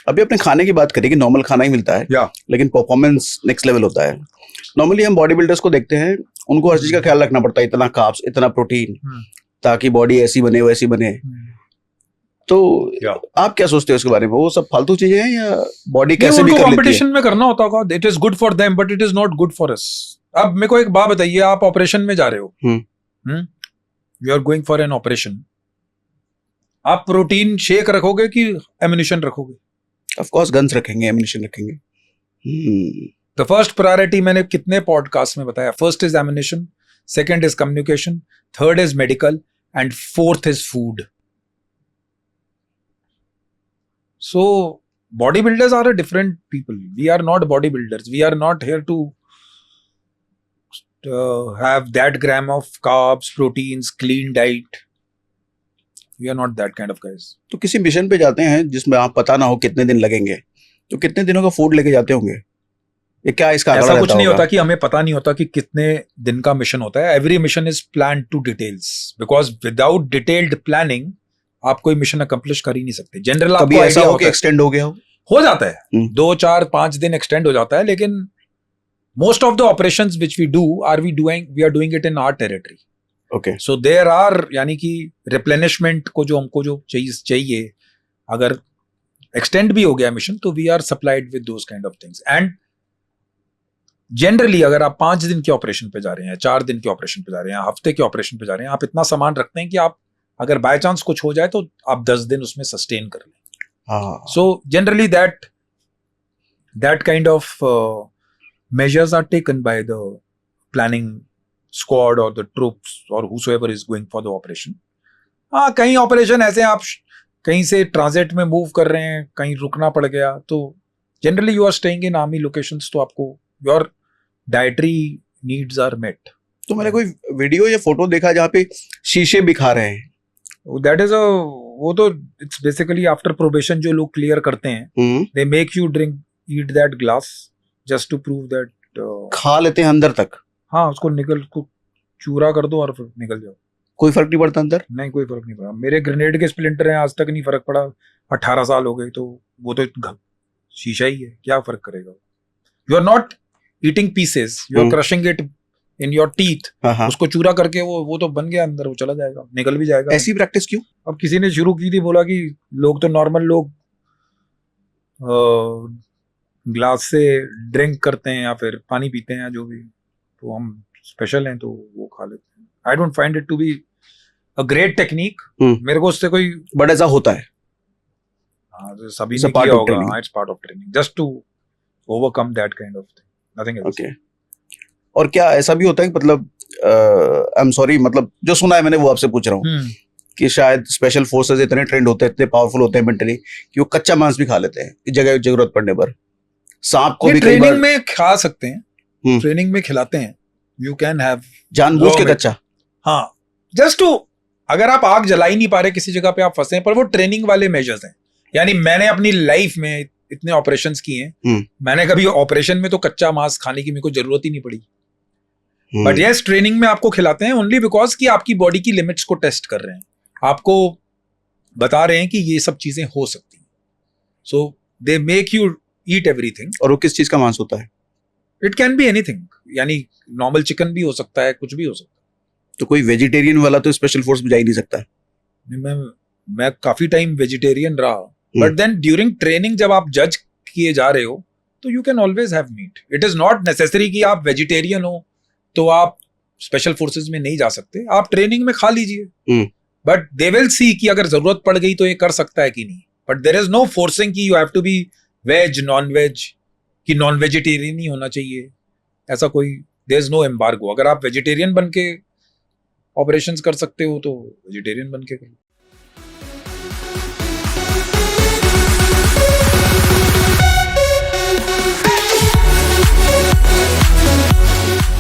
अभी अपने खाने की बात करें कि नॉर्मल खाना ही मिलता है लेकिन परफॉर्मेंस नेक्स्ट लेवल होता है। नॉर्मली हम बॉडी बिल्डर्स को देखते हैं, उनको हर चीज का ख्याल रखना पड़ता है, इतना कार्ब्स, इतना प्रोटीन, ताकि बॉडी ऐसी बने वैसी बने। तो आप क्या सोचते हो इसके बारे में? वो सब फालतू चीजें हैं या बॉडी कैसे भी कर लेती है? कंपटीशन में करना होता होगा, it is good for them but it is not good for us. अब मेरे को एक बात बताइए, आप ऑपरेशन में जा रहे हो, you are going for an operation, आप प्रोटीन शेक रखोगे कि एम्यूनिशन रखोगे? ऑफ कोर्स गन्स रखेंगे, एम्यूनिशन रखेंगे। द फर्स्ट प्रायोरिटी मैंने कितने पॉडकास्ट में बताया, first is ammunition, second is communication, third is medical and fourth is food. So bodybuilders are a different people. We are not bodybuilders. We are not here to have that gram of carbs, proteins, clean diet. We are not that kind of guys. तो किसी mission पे जाते हैं जिसमें आप पता ना हो कितने दिन लगेंगे, तो कितने दिनों का फूड लेके जाते होंगे? ये क्या इसका ऐसा कुछ नहीं होता कि हमें पता नहीं होता कि कितने दिन का मिशन होता है। Every mission is planned to details because without detailed planning आप कोई मिशन अकम्प्लिश कर ही नहीं सकते। जनरल कभी ऐसा हो कि एक्सटेंड हो गया हो जाता है, 2, 4, 5 दिन एक्सटेंड हो जाता है, लेकिन most of the operations which we do we are doing it in our territory. Okay, so there are, यानी कि रिप्लेनिशमेंट को जो हमको जो चाहिए, अगर एक्सटेंड भी हो गया मिशन तो we are supplied with those kind of things. And generally अगर आप 5 दिन के ऑपरेशन पे जा रहे हैं, 4 दिन के ऑपरेशन पे जा रहे हैं, हफ्ते के ऑपरेशन पे जा रहे हैं, आप इतना सामान रखते हैं कि आप अगर बाय चांस कुछ हो जाए तो आप 10 दिन उसमें सस्टेन कर लें। So generally that kind of measures are taken by the planning squad और द ट्रूप्स और whosoever is going for the operation. हाँ, कहीं ऑपरेशन ऐसे आप कहीं से ट्रांजिट में मूव कर रहे हैं, कहीं रुकना पड़ गया, तो generally you are staying in army locations, तो आपको your dietary needs are met. तो मैंने कोई वीडियो या फोटो देखा जहाँ पे शीशे भी खा रहे हैं, दैट इज वो तो इट्स बेसिकली आफ्टर प्रोबेशन जो लोग क्लियर करते हैं, they make you drink eat that glass just to prove that खा लेते हैं अंदर तक। हाँ, उसको चूरा कर दो और फिर निकल जाओ। कोई फर्क नहीं पड़ता अंदर? नहीं, कोई फर्क नहीं पड़ा। मेरे ग्रेनेड के स्प्लिंटर हैं, आज तक नहीं फर्क पड़ा। 18 साल हो गए, तो वो तो शीशा ही है, क्या फर्क करेगा? You are not eating pieces, you are crushing it in your teeth. उसको चूरा करके वो तो बन गया अंदर, वो चला जाएगा, निकल भी जाएगा। ऐसी प्रैक्टिस क्यों? अब किसी ने शुरू की थी, बोला कि लोग तो नॉर्मल लोग ग्लास से ड्रिंक करते हैं या फिर पानी पीते हैं या जो भी, तो हम स्पेशल हैं तो वो खा लेते हैं। I don't find it to be a great technique. मेरे को उससे कोई, बट ऐसा होता है। हाँ, तो सभी ने किया होगा। It's part of training, just to overcome that kind of thing, nothing else. Okay. और क्या ऐसा भी होता है कि मतलब आई एम सॉरी, मतलब जो सुना है मैंने वो आपसे पूछ रहा हूँ कि शायद स्पेशल फोर्सेस इतने ट्रेंड होते हैं, इतने पावरफुल होते हैं मेंटली कि वो कच्चा मांस भी खा लेते हैं जगह जरूरत पड़ने पर। सांप को भी ट्रेनिंग में खा सकते हैं, ट्रेनिंग में खिलाते हैं, यू कैन हैव जानबूझ के कच्चा। हाँ, जस्ट टू, अगर आप आग जला ही नहीं पा रहे, किसी जगह पे आप फंसे हैं, पर वो ट्रेनिंग वाले मेजर्स हैं। यानी मैंने अपनी लाइफ में इतने ऑपरेशंस किए हैं, मैंने कभी ऑपरेशन में तो कच्चा मांस खाने की मेरे को जरूरत ही नहीं पड़ी। बट यस, ट्रेनिंग में आपको खिलाते हैं ओनली बिकॉज कि आपकी बॉडी की लिमिट्स को टेस्ट कर रहे हैं, आपको बता रहे हैं कि ये सब चीजें हो सकती हैं। So they make you eat everything. और वो किस चीज का मांस होता है? इट कैन बी एनीथिंग, यानी नॉर्मल चिकन भी हो सकता है, कुछ भी हो सकता है। तो कोई वेजिटेरियन वाला तो स्पेशल फोर्स में जा ही नहीं सकता। मैं काफी टाइम वेजिटेरियन रहा, बट देन ड्यूरिंग ट्रेनिंग जब आप जज किए जा रहे हो तो you can always have meat. It is not necessary कि आप वेजिटेरियन हो तो आप स्पेशल फोर्सेस में नहीं जा सकते, आप ट्रेनिंग में खा लीजिए। बट दे विल सी कि अगर जरूरत पड़ गई तो ये कर सकता है कि नहीं। But there is no forcing कि you have to be veg, non veg, कि नॉन वेजिटेरियन ही होना चाहिए, ऐसा कोई, देयर इज नो एम्बार्गो। अगर आप वेजिटेरियन बन के ऑपरेशंस कर सकते हो तो वेजिटेरियन बन के करो।